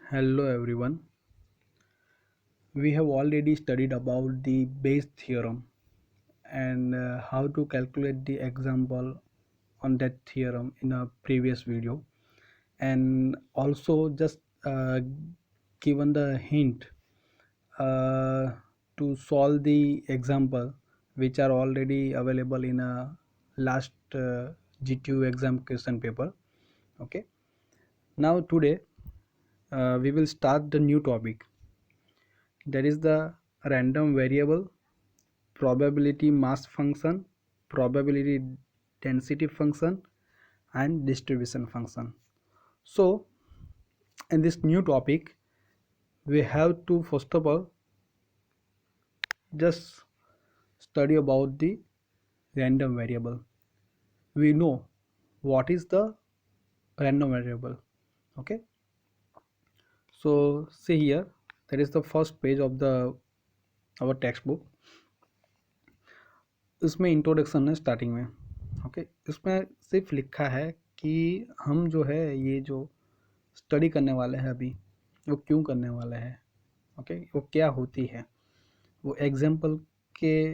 Hello everyone. We have already studied about the Bayes theorem and how to calculate the example on that theorem in a previous video, and also just given the hint uh, to solve the example which are already available in a last GTU exam question paper. Okay. Now today we will start the new topic, that is the random variable, probability mass function, probability density function, and distribution function. So in this new topic we have to first of all just study about the random variable. We know what is the random variable. Okay, so see here, that is the first page of the our textbook. इसमें introduction है starting में. Okay, इसमें सिर्फ लिखा है कि हम जो है ये जो स्टडी करने वाले हैं अभी, वो क्यों करने वाले हैं. ओके, वो क्या होती है, वो एग्जाम्पल के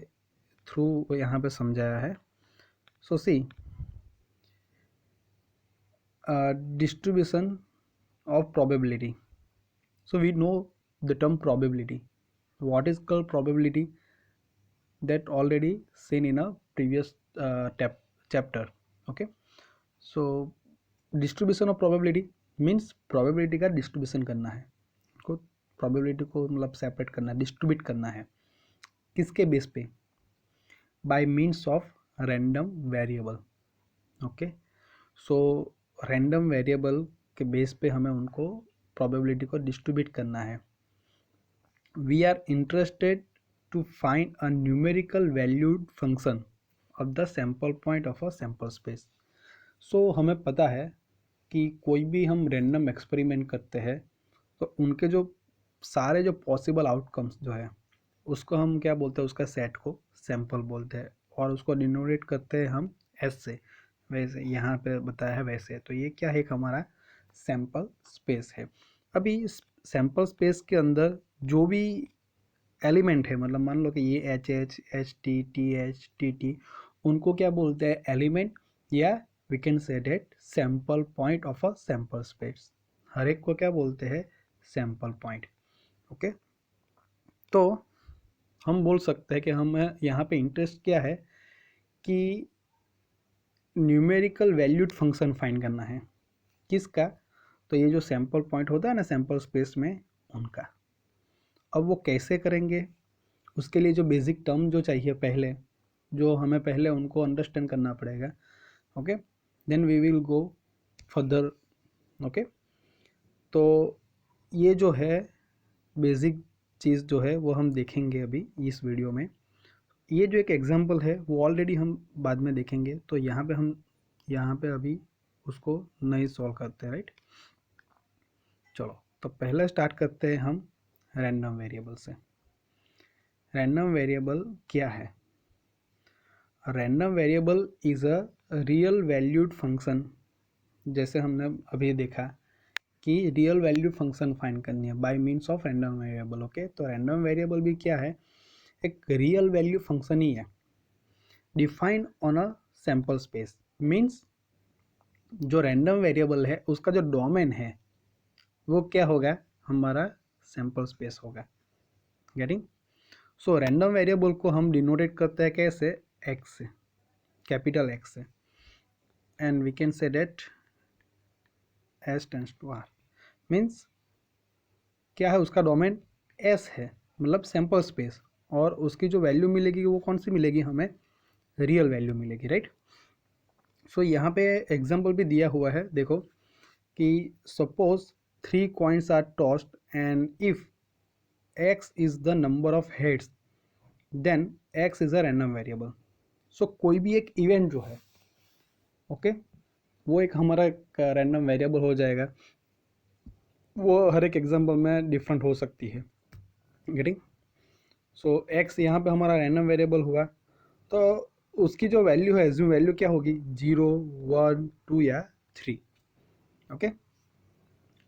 थ्रू वो यहाँ पे समझाया है. सो सी, distribution of probability. So we know the term probability. What is called probability? That already seen in a previous chapter. Okay, so distribution of probability means probability का distribution करना है, को probability को मतलब separate करना है, distribute करना है. किसके बेस पे? By means of random variable. Okay, so random variable के बेस पे हमें उनको probability को distribute करना है. We are interested to find a numerical valued function of the sample point of a sample space. So हमें पता है कि कोई भी हम रैंडम एक्सपेरिमेंट करते हैं तो उनके जो सारे जो पॉसिबल आउटकम्स जो है उसको हम क्या बोलते हैं, उसका सेट को सैंपल बोलते हैं, और उसको डिनोटेट करते हैं हम एस से. वैसे यहाँ पे बताया है वैसे, तो ये क्या है, एक हमारा सैंपल स्पेस है. अभी इस सैंपल स्पेस के अंदर जो भी एलिमेंट है, मतलब मान लो कि ये H H H T T H T T, उनको क्या बोलते हैं, एलिमेंट, या we can say that sample point of a sample space. हर एक को क्या बोलते हैं, सैंपल पॉइंट. ओके, तो हम बोल सकते हैं कि हम यहाँ पे इंटरेस्ट क्या है कि न्यूमेरिकल वैल्यूड फंक्शन फाइंड करना है. किसका? तो ये जो सैंपल पॉइंट होता है ना सैंपल स्पेस में, उनका. अब वो कैसे करेंगे, उसके लिए जो बेसिक टर्म जो चाहिए पहले, जो हमें पहले उनको अंडरस्टैंड करना पड़ेगा. Okay, then we will go further. Okay, तो ये जो है बेसिक चीज़ जो है वो हम देखेंगे अभी इस वीडियो में. ये जो एक एग्जांपल है वो ऑलरेडी हम बाद में देखेंगे, तो यहाँ पे अभी उसको नहीं सॉल्व करते, राइट. चलो, तो पहले स्टार्ट करते हैं हम रैंडम वेरिएबल से. रैंडम वेरिएबल क्या है? Random variable is a real valued function. जैसे हमने अभी देखा कि रियल वैल्यू फंक्शन फाइंड करनी है by means of random variable. Okay, तो रैंडम वेरिएबल भी क्या है, एक रियल वैल्यू फंक्शन ही है, defined on a sample space. Means जो रैंडम वेरिएबल है उसका जो डोमेन है वो क्या होगा, हमारा सैंपल स्पेस होगा. गेटिंग? सो रैंडम वेरिएबल को हम डिनोटेट करते हैं कैसे, एक्स से, कैपिटल एक्स से, and we can say that S tends to R. Means क्या है, उसका डोमेन एस है, मतलब सैंपल स्पेस, और उसकी जो वैल्यू मिलेगी वो कौन सी मिलेगी, हमें रियल वैल्यू मिलेगी, राइट. सो यहाँ पे एग्जांपल भी दिया हुआ है, देखो कि suppose 3 coins are tossed and if x is the number of heads then x is a random variable. So कोई भी एक इवेंट जो है, ओके, वो एक हमारा रैंडम वेरिएबल हो जाएगा. वो हर एक एग्जांपल में डिफरेंट हो सकती है. गेटिंग? सो x यहाँ पे हमारा रैंडम वेरिएबल हुआ, तो उसकी जो वैल्यू है, जो वैल्यू क्या होगी, 0 1 2 या 3. ओके,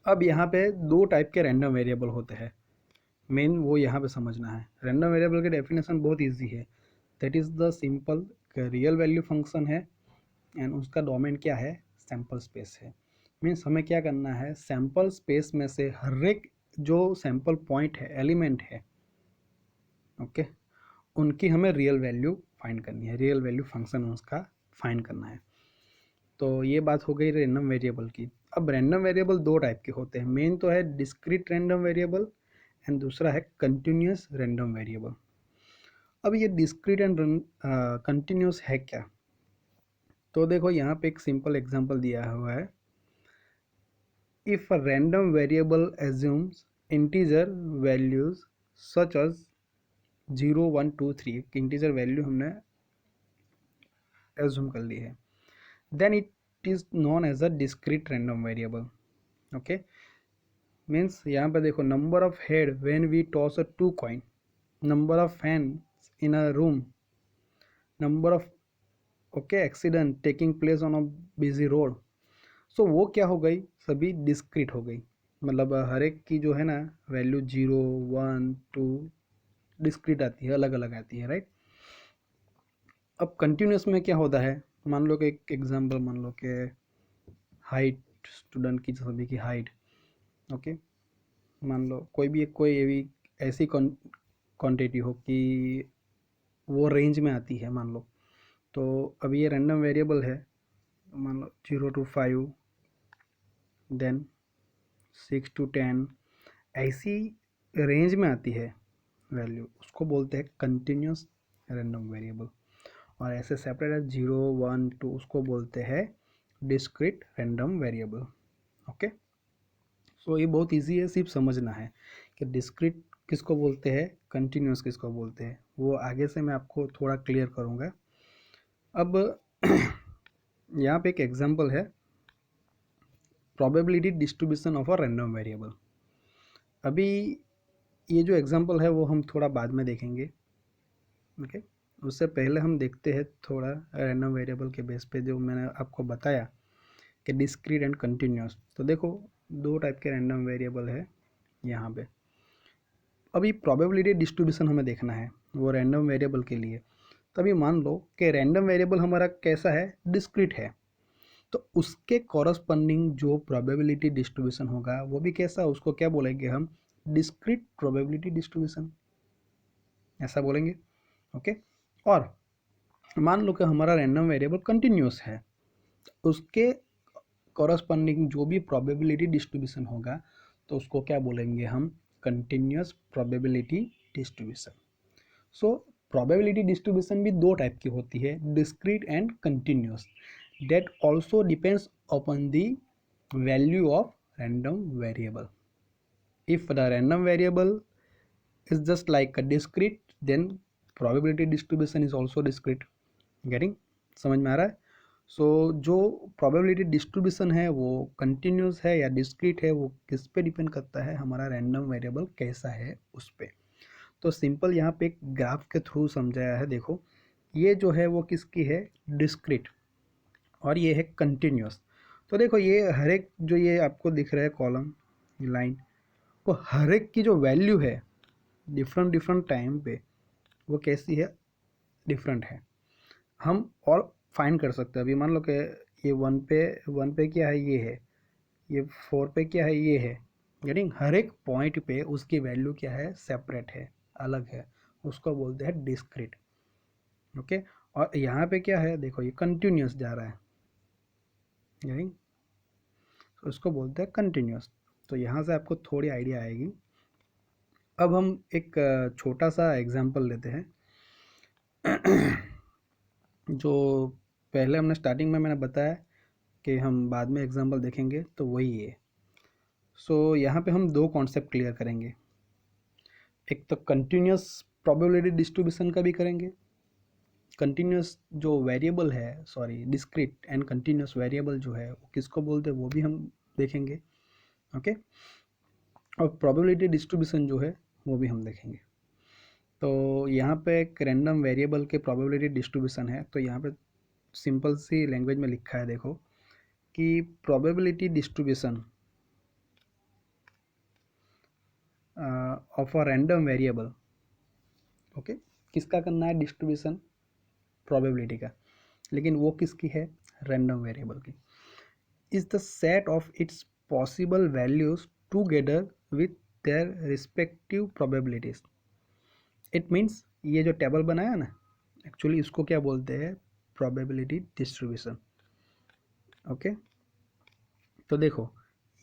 अब यहाँ पे दो टाइप के रैंडम वेरिएबल होते हैं, मेन वो यहाँ पे समझना है। रैंडम वेरिएबल की डेफिनेशन बहुत इजी है, that is the simple real value function है एंड उसका डोमेन क्या है, सैम्पल स्पेस है। मीन्स हमें क्या करना है, सैम्पल स्पेस में से हर एक जो सैम्पल पॉइंट है, एलिमेंट है, ओके, उनकी हमें रियल वैल्यू फाइंड करनी है, रियल वैल्यू फंक्शन उसका फाइंड करना है। तो ये बात हो गई रैंडम वेरिएबल की। अब रैंडम वेरिएबल दो टाइप के होते हैं, मेन तो है डिस्क्रीट रैंडम वेरिएबल एंड दूसरा है कंटिन्यूस रैंडम वेरिएबल। अब ये डिस्क्रीट एंड कंटिन्यूस है क्या, तो देखो यहाँ पे एक सिंपल एग्जांपल दिया हुआ है। If a random variable assumes integer values such as 0 1 2 3, integer value हमने एज्यूम कर ली है, then it is known as a discrete random variable. Okay, means यहाँ पे देखो, number of head when we toss a two coin, number of fans in a room, number of okay accident taking place on a busy road. So वो क्या हो गई, सभी discrete हो गई, मतलब हर एक की जो है ना वैल्यू 0 1 2 डिस्क्रीट आती है, अलग अलग आती है, राइट। अब कंटिन्यूस में क्या होता है, मान लो कि एक एग्जांपल मान लो कि हाइट, स्टूडेंट की सभी की हाइट, ओके, मान लो कोई भी ऐसी क्वांटिटी हो कि वो रेंज में आती है, मान लो। तो अब ये रैंडम वेरिएबल है, मान लो 0 to 5, देन 6 to 10, ऐसी रेंज में आती है वैल्यू, उसको बोलते हैं कंटिन्यूस रैंडम वेरिएबल। और ऐसे सेपरेट है 0 1 2, उसको बोलते हैं डिस्क्रीट रैंडम वेरिएबल। ओके, सो ये बहुत इजी है, सिर्फ समझना है कि डिस्क्रीट किसको बोलते हैं, कंटिन्यूस किसको बोलते हैं, वो आगे से मैं आपको थोड़ा क्लियर करूँगा। अब यहाँ पे एक एग्जांपल है, probability distribution of a random variable. अभी ये जो एग्जांपल है वो हम थोड़ा बाद में देखेंगे, ओके। उससे पहले हम देखते हैं थोड़ा रैंडम वेरिएबल के बेस पे जो मैंने आपको बताया कि डिस्क्रीट एंड कंटिन्यूस। तो देखो, दो टाइप के रैंडम वेरिएबल है यहाँ पे। अभी प्रोबेबिलिटी डिस्ट्रीब्यूशन हमें देखना है वो रैंडम वेरिएबल के लिए। तभी मान लो कि रैंडम वेरिएबल हमारा कैसा है, डिस्क्रीट है, तो उसके कॉरस्पॉन्डिंग जो प्रोबेबिलिटी डिस्ट्रीब्यूशन होगा वो भी कैसा, उसको क्या बोलेंगे हम, डिस्क्रीट प्रोबेबिलिटी डिस्ट्रीब्यूशन, ऐसा बोलेंगे, ओके। और मान लो कि हमारा रैंडम वेरिएबल कंटिन्यूस है, उसके कॉरस्पॉन्डिंग जो भी प्रोबेबिलिटी डिस्ट्रीब्यूशन होगा तो उसको क्या बोलेंगे हम, continuous probability distribution. So probability distribution भी दो टाइप की होती है, discrete and continuous, that also depends upon the value of random variable. If the random variable is just like a discrete, then probability distribution is also discrete. Getting, समझ में आ रहा है। सो जो probability distribution है वो continuous है या discrete है, वो किस पे डिपेंड करता है, हमारा random variable कैसा है उस पे। तो सिंपल यहाँ पे एक ग्राफ के थ्रू समझाया है। देखो, ये जो है वो किसकी है, डिस्क्रीट, और ये है कंटिन्यूस। तो देखो, ये हर एक जो ये आपको दिख रहा है कॉलम, लाइन, वो हर एक की जो वैल्यू है डिफरेंट डिफरेंट टाइम पे वो कैसी है, डिफरेंट है। हम और फाइंड कर सकते हैं। अभी मान लो कि ये वन पे क्या है, ये है, ये 4 पे क्या है, ये है। गेटिंग, हर एक पॉइंट पे उसकी वैल्यू क्या है, सेपरेट है, अलग है, उसको बोलते हैं डिस्क्रीट, ओके। और यहाँ पे क्या है, देखो ये कंटिन्यूस जा रहा है, गेटिंग, उसको बोलते हैं कंटिन्यूस। तो यहाँ से आपको थोड़ी आइडिया आएगी। अब हम एक छोटा सा एग्जांपल लेते हैं जो पहले हमने स्टार्टिंग में मैंने बताया कि हम बाद में एग्जांपल देखेंगे, तो वही है। सो यहाँ पे हम दो कॉन्सेप्ट क्लियर करेंगे, एक तो कंटिन्यूस प्रोबेबिलिटी डिस्ट्रीब्यूशन का भी करेंगे, कंटिन्यूस जो वेरिएबल है, sorry discrete and continuous variable जो है वो किसको बोलते हैं वो भी हम देखेंगे, ओके। और प्रोबेबिलिटी डिस्ट्रीब्यूशन जो है वो भी हम देखेंगे। तो यहाँ पे एक रैंडम वेरिएबल के प्रोबेबिलिटी डिस्ट्रीब्यूशन है। तो यहाँ पे सिंपल सी लैंग्वेज में लिखा है, देखो कि probability distribution of a random variable. Okay, किसका करना है? डिस्ट्रीब्यूशन प्रोबेबिलिटी का, लेकिन वो किसकी है? रैंडम वेरिएबल की। Is the set of its possible values together with their respective probabilities. It means ये जो टेबल बनाया ना, एक्चुअली इसको क्या बोलते हैं? Probability distribution. ओके, तो देखो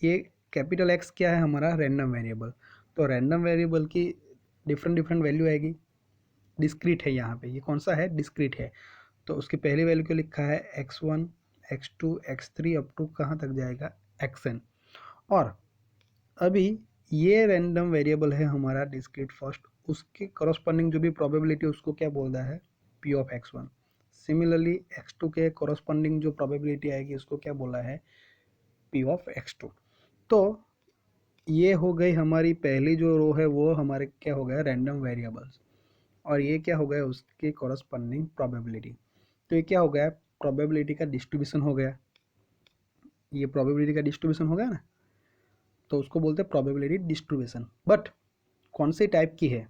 ये कैपिटल एक्स क्या है? हमारा रैंडम वेरिएबल। तो रैंडम वेरिएबल की डिफरेंट डिफरेंट वैल्यू आएगी। डिस्क्रीट है यहाँ पे, ये कौन सा है? डिस्क्रीट है। तो उसकी पहली वैल्यू को लिखा है x1 x2 x3 up to कहाँ तक जाएगा? xn। और अभी ये रैंडम वेरिएबल है हमारा डिस्क्रीट फर्स्ट, उसके करस्पॉन्डिंग जो भी प्रोबेबिलिटी उसको क्या बोल रहा है? p of x1। Similarly x2 के करस्पॉन्डिंग जो प्रोबेबिलिटी आएगी उसको क्या बोला है? p of x2। तो ये हो गई हमारी पहली जो रो है, वो हमारे क्या हो गया? Random variables. और ये क्या हो गया? उसके कॉरस्पॉन्डिंग प्रोबेबिलिटी। तो ये क्या हो गया? प्रोबेबिलिटी का डिस्ट्रीब्यूशन हो गया। ये प्रोबेबिलिटी का डिस्ट्रीब्यूशन हो गया ना, तो उसको बोलते हैं प्रोबेबिलिटी डिस्ट्रीब्यूशन। बट कौन से टाइप की है?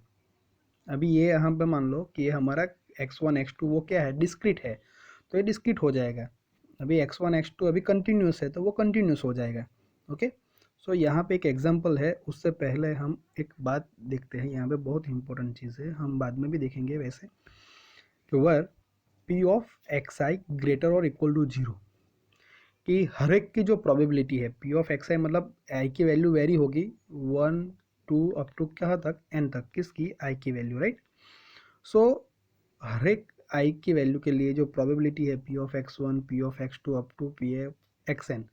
अभी ये यहाँ पे मान लो कि ये हमारा x1 x2 वो क्या है? डिस्क्रीट है, तो ये डिस्क्रीट हो जाएगा। अभी x1 x2 अभी कंटिन्यूस है, तो वो कंटिन्यूस हो जाएगा। ओके, सो यहाँ पे एक एग्जांपल है। उससे पहले हम एक बात देखते हैं, यहाँ पे बहुत इंपॉर्टेंट चीज़ है, हम बाद में भी देखेंगे वैसे, कि वर p ऑफ xi ग्रेटर और इक्वल टू 0, कि हर एक की जो प्रोबेबिलिटी है p ऑफ xi मतलब i की वैल्यू वेरी होगी 1 2 अप टू कहाँ तक? n तक। किसकी? i की वैल्यू, राइट। सो हर एक i की वैल्यू के लिए जो प्रोबेबिलिटी है p of x1 p of x2 up to p of xn,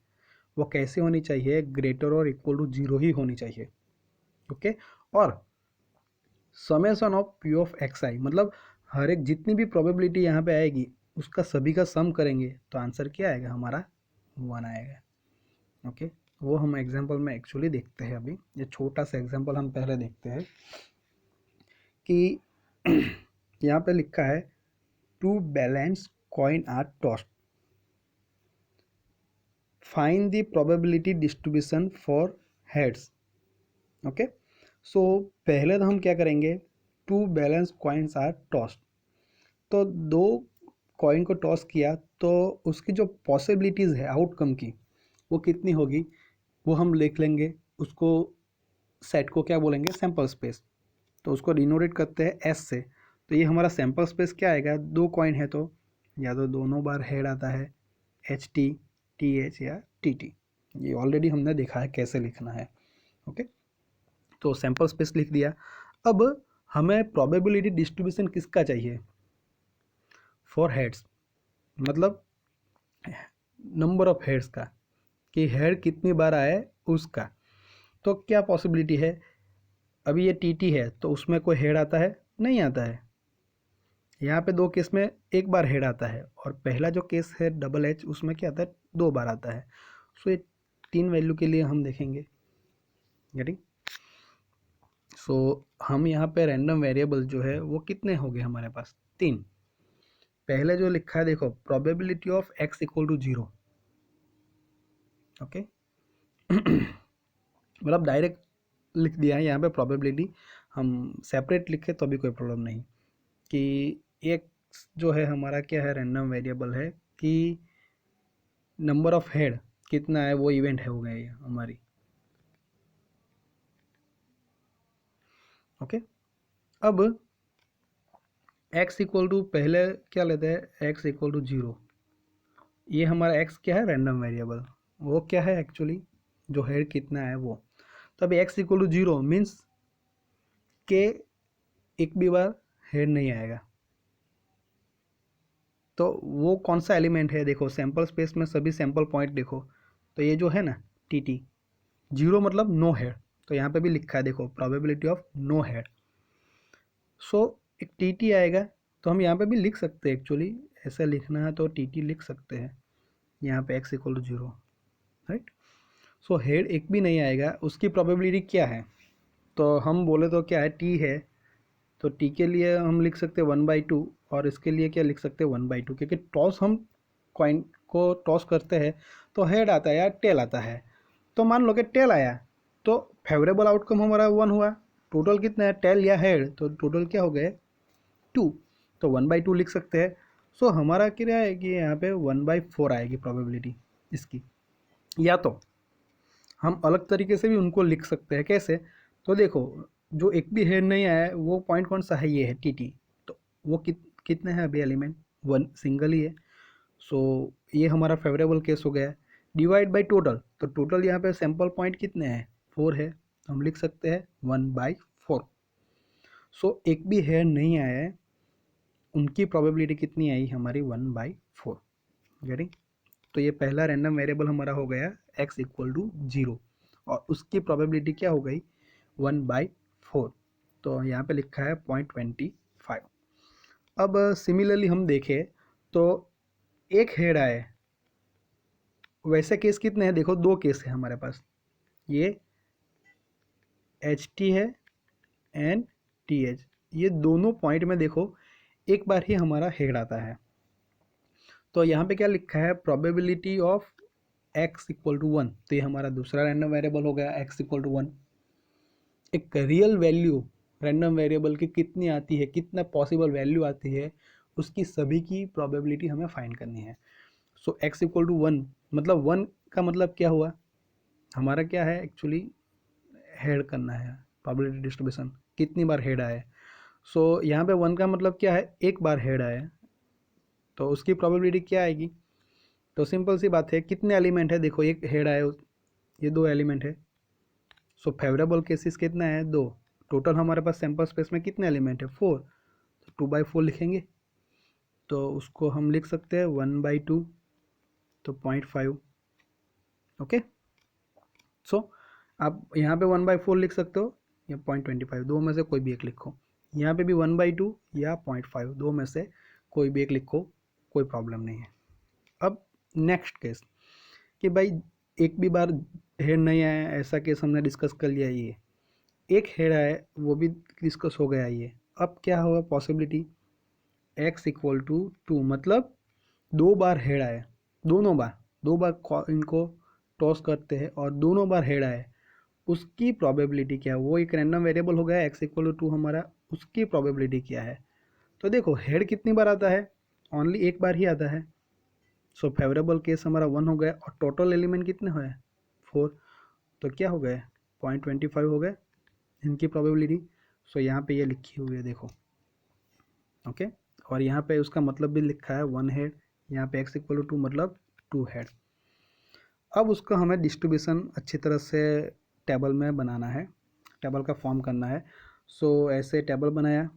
वो कैसे होनी चाहिए? ग्रेटर और इक्वल टू 0 ही होनी चाहिए। ओके, और summation of p of xi मतलब हर एक जितनी भी प्रोबेबिलिटी यहाँ पे आएगी उसका सभी का सम करेंगे तो आंसर क्या आएगा? हमारा 1 आएगा। ओके, वो हम एग्जांपल में एक्चुअली देखते हैं। अभी ये छोटा सा एग्जांपल हम पहले देखते हैं कि यहाँ पे लिखा है two balance coin are tossed, find the probability distribution for heads. Okay, so पहले तो हम क्या करेंगे? Two balance coins are tossed, तो दो कॉइन को टॉस किया तो उसकी जो पॉसिबिलिटीज़ है आउटकम की वो कितनी होगी? वो हम लिख लेंगे। उसको सेट को क्या बोलेंगे? Sample space. तो उसको डिनोटेट करते हैं एस से। तो ये हमारा सैंपल स्पेस क्या आएगा? दो कॉइन है तो या तो दोनों बार हेड आता है एच टी टी एच या टी टी। ये ऑलरेडी हमने देखा है कैसे लिखना है। ओके, तो सैंपल स्पेस लिख दिया। अब हमें प्रोबेबिलिटी डिस्ट्रीब्यूशन किसका चाहिए? फॉर हेड्स, मतलब नंबर ऑफ हेड्स का, कि हेड कितनी बार आए उसका। तो क्या पॉसिबिलिटी है? अभी ये टी है तो उसमें कोई हेड आता है? नहीं आता है। यहाँ पे दो केस में एक बार हेड आता है, और पहला जो केस है डबल एच उसमें क्या आता है? 2 बार आता है। सो ये 3 वैल्यू के लिए हम देखेंगे। गेटिंग? सो हम यहाँ पे रैंडम वेरिएबल जो है वो कितने हो गए हमारे पास? 3। पहले जो लिखा है देखो, probability of x equal to 0। Okay, मतलब डायरेक्ट लिख दिया है यहाँ पे प्रोबेबिलिटी। हम सेपरेट लिखे तो भी कोई प्रॉब्लम नहीं। कि एक जो है हमारा क्या है? रैंडम वेरिएबल है कि नंबर ऑफ हेड कितना है वो इवेंट है हो गया ये हमारी। ओके, अब x इक्वल टू पहले क्या लेते हैं? x equal to 0। ये हमारा x क्या है? Random variable. वो क्या है एक्चुअली? जो हेड कितना है वो। तो अभी x इक्वल टू 0 मीन्स के एक भी बार हेड नहीं आएगा। तो वो कौन सा एलिमेंट है? देखो सैंपल स्पेस में सभी सैंपल पॉइंट देखो, तो ये जो है ना टी टी, 0 मतलब नो हेड। तो यहाँ पे भी लिखा है देखो, प्रोबेबिलिटी ऑफ नो हेड। सो एक टी टी आएगा, तो हम यहाँ पे भी लिख सकते हैं एक्चुअली। ऐसा लिखना है तो टी टी लिख सकते हैं यहाँ पे x equal to 0, right. So head एक भी नहीं आएगा, उसकी प्रोबेबिलिटी क्या है? तो हम बोले तो क्या है? टी है, तो टी के लिए हम लिख सकते हैं 1/2, और इसके लिए क्या लिख सकते हैं? 1/2, क्योंकि टॉस हम कॉइन को टॉस करते हैं तो हेड आता है या टेल आता है। तो मान लो कि टेल आया तो फेवरेबल आउटकम हमारा 1 हुआ, टोटल कितना है, टेल या हेड, तो टोटल क्या हो गया 2, तो 1/2 लिख सकते हैं। सो हमारा क्या है कि यहाँ पे 1/4 आएगी प्रोबेबिलिटी इसकी। या तो हम अलग तरीके से भी उनको लिख सकते हैं, कैसे, तो देखो जो एक भी हेड नहीं आया है वो पॉइंट कौन सा है, ये है टी, तो वो कितने हैं अभी एलिमेंट, वन सिंगल ही है। सो ये हमारा फेवरेबल केस हो गया। डिवाइड बाय टोटल, तो टोटल यहाँ पे सैंपल पॉइंट कितने हैं, 4 है, तो हम लिख सकते हैं 1/4। सो एक भी हेड नहीं आया है, उनकी प्रोबेबिलिटी कितनी आई हमारी 1/4। गेटिंग। तो ये पहला रैंडम वेरिएबल हमारा हो गया x इक्वल टू 0, और उसकी प्रोबेबिलिटी क्या हो गई 1/4, तो यहाँ पे लिखा है 0.25। अब सिमिलरली हम देखें तो एक हेड आए, वैसे केस कितने हैं, देखो 2 केस है हमारे पास, ये HT है एंड TH, ये दोनों पॉइंट में देखो एक बार ही हमारा हेड आता है। तो यहाँ पे क्या लिखा है, probability of x equal to 1, तो ये हमारा दूसरा रैंडम वेरिएबल हो गया x इक्वल टू 1। एक रियल वैल्यू रैंडम वेरिएबल की कितनी आती है, कितना पॉसिबल वैल्यू आती है, उसकी सभी की प्रोबेबिलिटी हमें फाइंड करनी है। सो x इक्वल टू 1, मतलब 1 का मतलब क्या हुआ, हमारा क्या है एक्चुअली हेड करना है, प्रोबेबिलिटी डिस्ट्रीब्यूशन कितनी बार हेड आए। सो यहाँ पे 1 का मतलब क्या है, एक बार हेड आए, तो उसकी प्रोबेबिलिटी क्या आएगी, तो सिंपल सी बात है, कितने एलिमेंट है, देखो एक हेड आए, ये 2 एलिमेंट है। सो फेवरेबल केसेस कितना है, 2, टोटल हमारे पास सैंपल स्पेस में कितने एलिमेंट है 4, तो 2/4 लिखेंगे, तो उसको हम लिख सकते हैं 1/2, तो 0.5। ओके। सो आप यहाँ पे 1/4 लिख सकते हो या 0.25, दो में से कोई भी एक लिखो। यहाँ पे भी 1/2 या 0.5, दो में से कोई भी एक लिखो, कोई प्रॉब्लम नहीं है। अब नेक्स्ट केस कि भाई एक भी बार हेड नहीं आया, ऐसा केस हमने डिस्कस कर लिया, ये एक हेड आया वो भी डिस्कस हो गया ये। अब क्या होगा पॉसिबिलिटी, x इक्वल टू 2, मतलब 2 बार हेड आए, दो बार इनको टॉस करते हैं और दोनों बार हेड आए, उसकी प्रोबेबिलिटी क्या है, वो एक रैंडम वेरिएबल हो गया x इक्वल टू 2 हमारा, उसकी प्रोबेबिलिटी क्या है। तो देखो हेड कितनी बार आता है, ओनली एक बार ही आता है। सो फेवरेबल केस हमारा 1 हो गया, और टोटल एलिमेंट कितने हुए 4, तो क्या हो गए 0.25 हो गए इनकी प्रोबेबिलिटी। सो यहाँ पे ये लिखी हुई है देखो। ओके। और यहाँ पे उसका मतलब भी लिखा है 1 हेड, यहाँ पे x इक्वल टू 2 मतलब 2 हेड। अब उसका हमें डिस्ट्रीब्यूशन अच्छी तरह से टेबल में बनाना है, टेबल का फॉर्म करना है। सो ऐसे टेबल बनाया,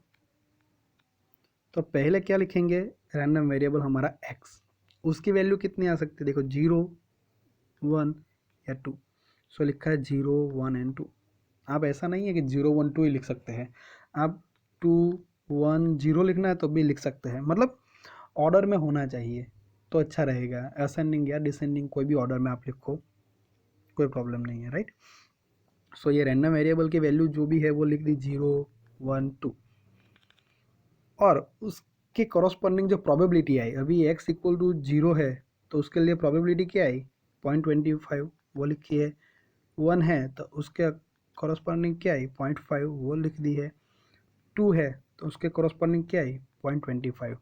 तो पहले क्या लिखेंगे, रैंडम वेरिएबल हमारा x, उसकी वैल्यू कितनी आ सकती है, देखो 0 1 या 2। सो लिखा है 0 1 एंड 2। आप ऐसा नहीं है कि 0 1 2 ही लिख सकते हैं, आप 2 1 0 लिखना है तो भी लिख सकते हैं, मतलब ऑर्डर में होना चाहिए तो अच्छा रहेगा, असेंडिंग या डिसेंडिंग कोई भी ऑर्डर में आप लिखो, कोई प्रॉब्लम नहीं है, राइट। सो ये रैंडम वेरिएबल की वैल्यू जो भी है वो लिख दी 0 1 2, और उसके कॉरस्पॉन्डिंग जो प्रोबेबिलिटी आई, अभी x इक्वल टू 0 है तो उसके लिए प्रोबेबिलिटी क्या आई 0.25, वो लिखी है। 1 है तो उसके कॉरस्पॉन्डिंग क्या आई 0.5, वो लिख दी है। 2 है तो उसके कॉरस्पॉन्डिंग क्या आई 0.25।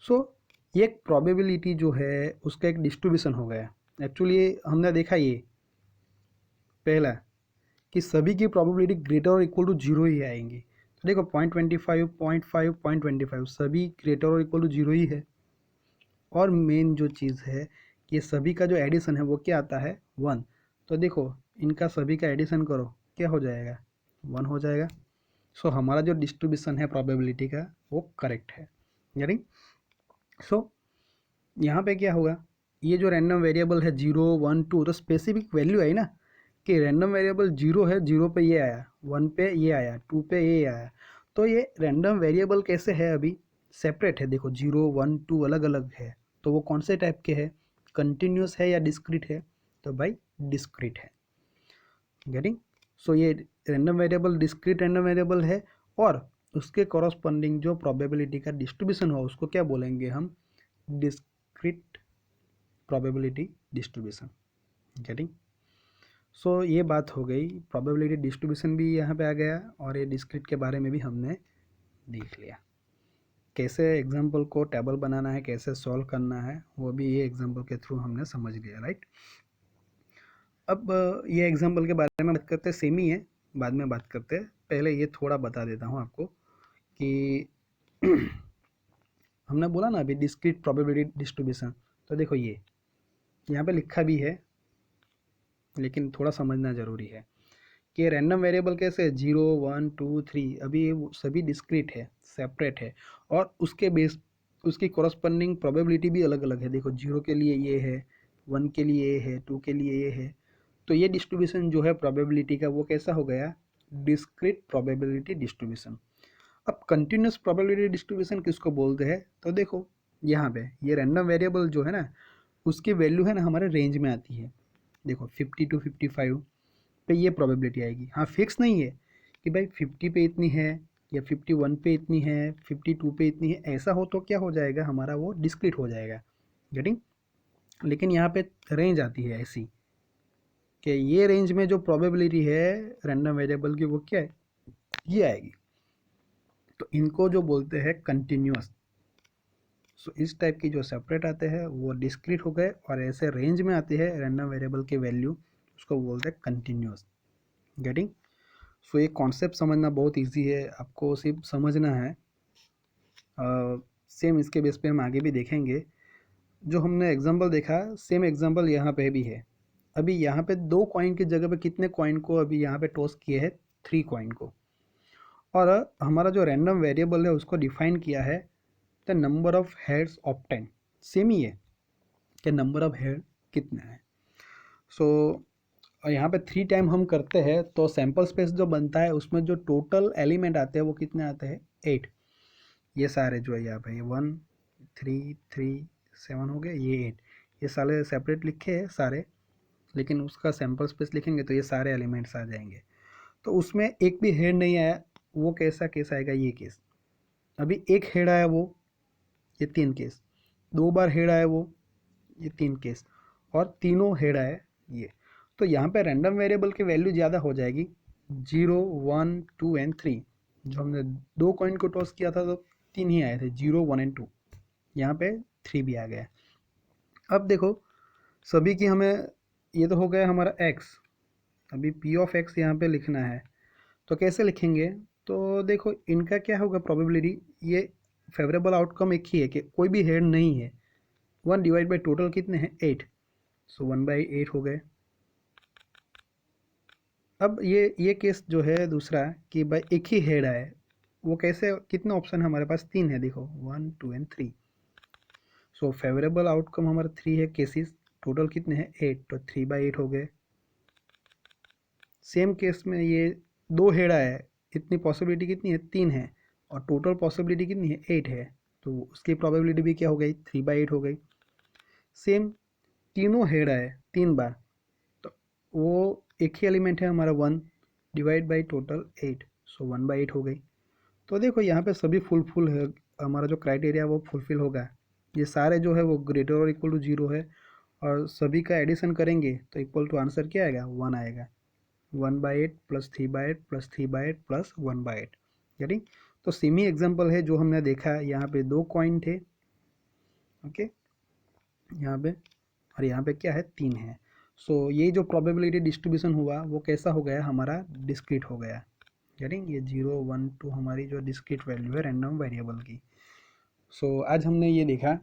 सो ये एक प्रोबेबिलिटी जो है उसका एक डिस्ट्रीब्यूशन हो गया। एक्चुअली हमने देखा ये पहला कि सभी की प्रोबेबिलिटी ग्रेटर और इक्वल टू 0 ही आएंगी, तो देखो 0.25 0.5 0.25 सभी ग्रेटर और इक्वल टू 0 ही है। और मेन जो चीज़ है कि ये सभी का जो एडिशन है वो क्या आता है 1, तो देखो इनका सभी का एडिशन करो क्या हो जाएगा 1 हो जाएगा। सो हमारा जो डिस्ट्रीब्यूशन है प्रोबेबिलिटी का वो करेक्ट है, यानी सो यहाँ पे क्या होगा, ये जो रैंडम वेरिएबल है 0 1 2, तो स्पेसिफिक वैल्यू आई ना कि रैंडम वेरिएबल 0 है, 0 पे ये आया, 1 पे ये आया, 2 पे ये आया, तो ये रैंडम वेरिएबल कैसे है अभी सेपरेट है, देखो 0 1 2 अलग अलग है, तो वो कौन से टाइप के है, कंटिन्यूस है या डिस्क्रीट है, तो भाई डिस्क्रीट है। गेटिंग। सो ये random variable discrete random variable है, और उसके कॉरस्पॉन्डिंग जो प्रोबेबिलिटी का डिस्ट्रीब्यूशन हो उसको क्या बोलेंगे हम, डिस्क्रीट प्रोबेबिलिटी डिस्ट्रीब्यूशन। गेटिंग। सो ये बात हो गई, प्रोबेबिलिटी डिस्ट्रीब्यूशन भी यहाँ पे आ गया और ये डिस्क्रीट के बारे में भी हमने देख लिया। कैसे एग्जाम्पल को टेबल बनाना है, कैसे सॉल्व करना है, वो भी ये एग्जाम्पल के थ्रू हमने समझ लिया, राइट। अब ये एग्जाम्पल के बारे में बात करते, सेम ही है, बाद में बात करते हैं। पहले ये थोड़ा बता देता हूँ आपको कि हमने बोला ना अभी डिस्क्रीट प्रोबेबिलिटी डिस्ट्रीब्यूशन, तो देखो ये यहाँ पे लिखा भी है, लेकिन थोड़ा समझना ज़रूरी है कि रैंडम वेरिएबल कैसे 0 1 2 3 अभी ये सभी डिस्क्रीट है, सेपरेट है, और उसके बेस उसकी कॉरस्पॉन्डिंग प्रोबेबिलिटी भी अलग अलग है। देखो 0 के लिए ये है, 1 के लिए ये है, 2 के लिए ये है। तो ये डिस्ट्रीब्यूशन जो है प्रोबेबिलिटी का, वो कैसा हो गया, डिस्क्रीट प्रोबेबिलिटी डिस्ट्रीब्यूशन। अब कंटिन्यूस प्रोबेबिलिटी डिस्ट्रीब्यूशन किसको बोलते हैं, तो देखो यहाँ पे ये रैंडम वेरिएबल जो है ना, उसकी वैल्यू है ना हमारे रेंज में आती है। देखो 50 to 55 पे ये प्रोबेबिलिटी आएगी। हाँ, फिक्स नहीं है कि भाई 50 पे इतनी है या 51 पे इतनी है, 52 पे इतनी है। ऐसा हो तो क्या हो जाएगा हमारा, वो डिस्क्रीट हो जाएगा, गेटिंग। लेकिन यहाँ पे रेंज आती है ऐसी कि ये रेंज में जो प्रोबेबिलिटी है रैंडम वेरिएबल की, वो क्या है, ये आएगी। तो इनको जो बोलते हैं कंटिन्यूअस। सो इस टाइप की जो सेपरेट आते हैं वो डिस्क्रीट हो गए, और ऐसे रेंज में आती है रैंडम वेरिएबल की वैल्यू, उसको बोलते हैं कंटिन्यूअस, गेटिंग। सो ये कॉन्सेप्ट समझना बहुत इजी है, आपको सिर्फ समझना है। सेम इसके बेस पे हम आगे भी देखेंगे। जो हमने एग्जांपल देखा, सेम एग्जांपल यहाँ पे भी है। अभी यहाँ पे 2 कॉइन की जगह पे कितने कॉइन को अभी यहाँ पे टॉस किए हैं, 3 कॉइन को। और हमारा जो रैंडम वेरिएबल है उसको डिफाइन किया है the number of heads obtain. Same ही है कि नंबर ऑफ हेड कितने हैं। सो यहाँ पे 3 टाइम हम करते हैं तो सैम्पल स्पेस जो बनता है उसमें जो टोटल एलिमेंट आते हैं वो कितने आते हैं, 8। ये सारे जो है यहाँ पे 1 3 3 7 हो गए, ये 8, ये सारे सेपरेट लिखे हैं सारे, लेकिन उसका सैम्पल स्पेस लिखेंगे तो ये सारे एलिमेंट्स आ जाएंगे। तो उसमें एक भी हेड नहीं आया, वो कैसा केस आएगा, ये केस। अभी एक हेड आया वो, ये 3 केस। 2 बार हेड आया वो, ये 3 केस। और तीनों हेड आए ये। तो यहाँ पे रैंडम वेरिएबल की वैल्यू ज़्यादा हो जाएगी, 0 1 2 एंड 3। जो हमने 2 कॉइन को टॉस किया था तो 3 ही आए थे, 0 1 एंड 2। यहाँ पे 3 भी आ गया। अब देखो सभी की हमें, ये तो हो गया हमारा x। अभी p ऑफ x यहाँ पे लिखना है, तो कैसे लिखेंगे, तो देखो इनका क्या होगा प्रोबेबिलिटी, ये फेवरेबल आउटकम एक ही है कि कोई भी हेड नहीं है। 1 डिवाइड बाई टोटल कितने हैं, 8। सो 1/8 हो गए। अब ये केस जो है दूसरा कि भाई एक ही हेड आए, वो कैसे, कितने ऑप्शन हमारे पास, 3 है, देखो 1 2 एंड 3। सो फेवरेबल आउटकम हमारा 3 है केसेस, टोटल कितने हैं 8, तो 3/8 हो गए। सेम केस में ये 2 हेड आए, इतनी पॉसिबिलिटी कितनी है, 3 है, और टोटल पॉसिबिलिटी कितनी है, 8 है, तो उसकी प्रोबेबिलिटी भी क्या हो गई, 3/8 हो गई। सेम तीनों हेड आए 3 बार, तो वो एक ही एलिमेंट है हमारा 1 डिवाइड बाई टोटल 8, सो 1/8 हो गई। तो देखो यहाँ पे सभी फुल है, हमारा जो क्राइटेरिया वो फुलफिल होगा। ये सारे जो है वो ग्रेटर और इक्वल टू 0 है, और सभी का एडिशन करेंगे तो इक्वल टू आंसर क्या आएगा, 1 आएगा। 1/8 प्लस 3/8 प्लस 3/8 प्लस 1/8, गेटिंग। तो सेम ही एग्जाम्पल है जो हमने देखा, यहाँ पे 2 कॉइन थे, ओके, यहाँ पे, और यहाँ पे क्या है, 3 है। सो ये जो प्रोबेबिलिटी डिस्ट्रीब्यूशन हुआ वो कैसा हो गया, हमारा डिस्क्रीट हो गया, गेटिंग। ये 0 1 2 हमारी जो डिस्क्रीट वैल्यू है रैंडम वेरिएबल की। सो आज हमने ये देखा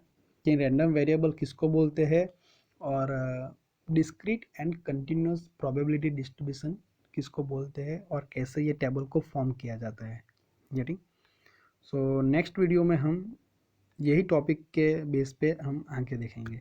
कि रैंडम वेरिएबल किसको बोलते हैं, और discrete and continuous probability distribution किसको बोलते हैं, और कैसे ये टेबल को फॉर्म किया जाता है, गेटिंग। सो नेक्स्ट वीडियो में हम यही टॉपिक के बेस पे हम आगे देखेंगे।